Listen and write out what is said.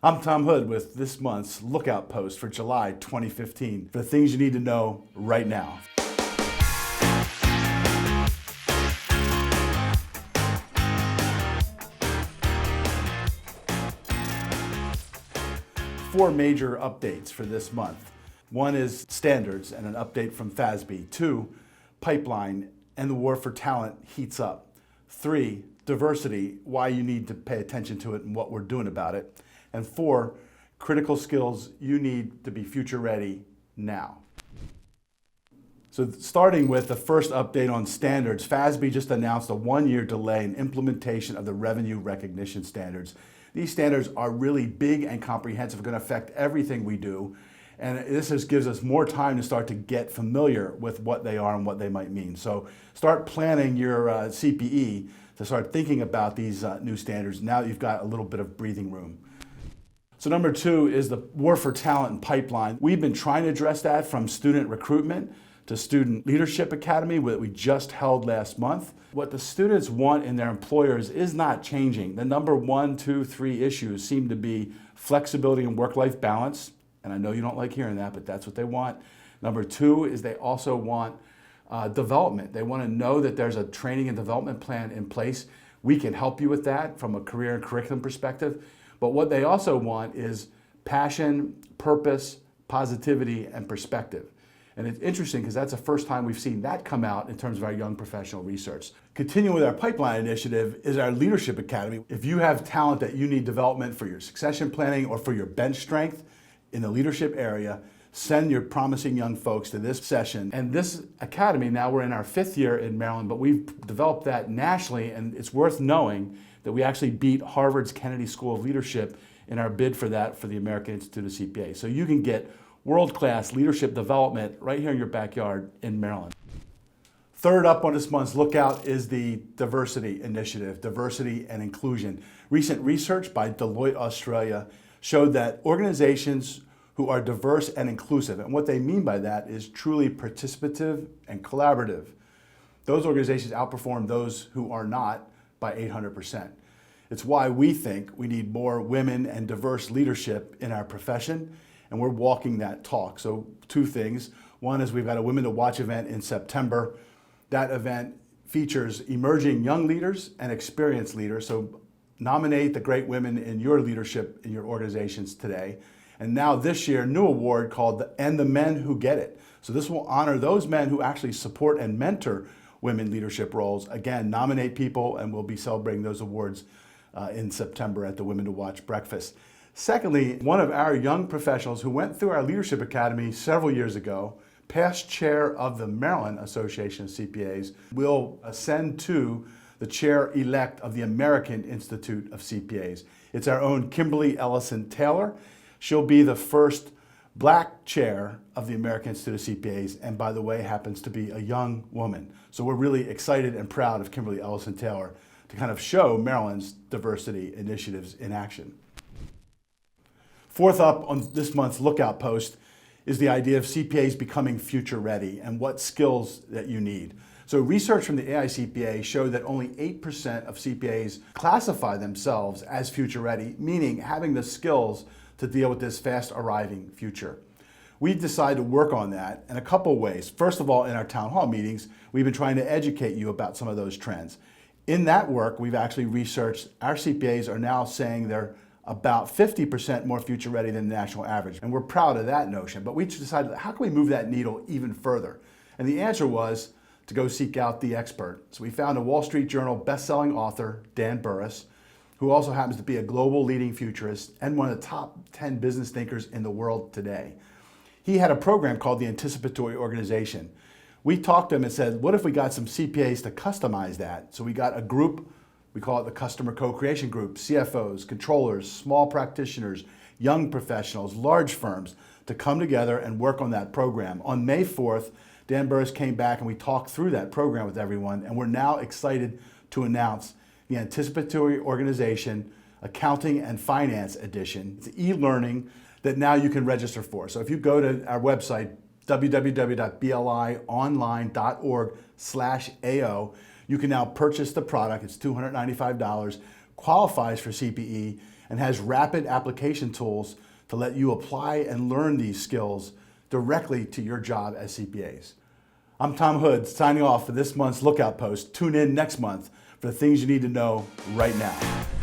I'm Tom Hood with this month's Lookout Post for July 2015 for the things you need to know right now. Four major updates for this month. One is standards and an update from FASB. Two, pipeline and the war for talent heats up. Three, diversity, why you need to pay attention to it and what we're doing about it. And four, critical skills you need to be future ready now. So starting with the first update on standards, FASB just announced a 1-year delay in implementation of the revenue recognition standards. These standards are really big and comprehensive, going to affect everything we do. And this just gives us more time to start to get familiar with what they are and what they might mean. So start planning your CPE to start thinking about these new standards now that you've got a little bit of breathing room. So number two is the war for talent and pipeline. We've been trying to address that from student recruitment to Student Leadership Academy that we just held last month. What the students want in their employers is not changing. The number 1, 2, 3 issues seem to be flexibility and work-life balance. And I know you don't like hearing that, but that's what they want. Number 2 is they also want development. They want to know that there's a training and development plan in place. We can help you with that from a career and curriculum perspective. But what they also want is passion, purpose, positivity, and perspective. And it's interesting because that's the first time we've seen that come out in terms of our young professional research. Continuing with our pipeline initiative is our Leadership Academy. If you have talent that you need development for your succession planning or for your bench strength in the leadership area, send your promising young folks to this session. And this academy, now we're in our 5th year in Maryland, but we've developed that nationally, and it's worth knowing that we actually beat Harvard's Kennedy School of Leadership in our bid for that for the American Institute of CPAs. So you can get world-class leadership development right here in your backyard in Maryland. Third up on this month's Lookout is the Diversity Initiative, Diversity and Inclusion. Recent research by Deloitte Australia showed that organizations who are diverse and inclusive, and what they mean by that is truly participative and collaborative, those organizations outperform those who are not by 800%. It's why we think we need more women and diverse leadership in our profession, and we're walking that talk. So 2 things. One is we've got a Women to Watch event in September. That event features emerging young leaders and experienced leaders. So nominate the great women in your leadership in your organizations today. And now this year, new award called And the Men Who Get It. So this will honor those men who actually support and mentor women leadership roles. Again, nominate people, and we'll be celebrating those awards in September at the Women to Watch breakfast. Secondly, one of our young professionals who went through our Leadership Academy several years ago, past chair of the Maryland Association of CPAs, will ascend to the chair-elect of the American Institute of CPAs. It's our own Kimberly Ellison Taylor. She'll be the first Black chair of the American Institute of CPAs, and by the way, happens to be a young woman. So we're really excited and proud of Kimberly Ellison Taylor to kind of show Maryland's diversity initiatives in action. Fourth up on this month's Lookout Post is the idea of CPAs becoming future ready and what skills that you need. So research from the AICPA showed that only 8% of CPAs classify themselves as future ready, meaning having the skills to deal with this fast arriving future. We decided to work on that in a couple of ways. First of all, in our town hall meetings, we've been trying to educate you about some of those trends. In that work, we've actually researched our CPAs are now saying they're about 50% more future ready than the national average. And we're proud of that notion, but we decided, how can we move that needle even further? And the answer was to go seek out the expert. So we found a Wall Street Journal best-selling author, Dan Burris, who also happens to be a global leading futurist and one of the top 10 business thinkers in the world today. He had a program called the Anticipatory Organization. We talked to him and said, what if we got some CPAs to customize that? So we got a group, we call it the Customer Co-Creation Group, CFOs, controllers, small practitioners, young professionals, large firms, to come together and work on that program. On May 4th, Dan Burris came back and we talked through that program with everyone, and we're now excited to announce the Anticipatory Organization Accounting and Finance Edition. It's e-learning that now you can register for. So if you go to our website, www.blionline.org/AO, you can now purchase the product. It's $295, qualifies for CPE, and has rapid application tools to let you apply and learn these skills directly to your job as CPAs. I'm Tom Hood, signing off for this month's Lookout Post. Tune in next month for the things you need to know right now.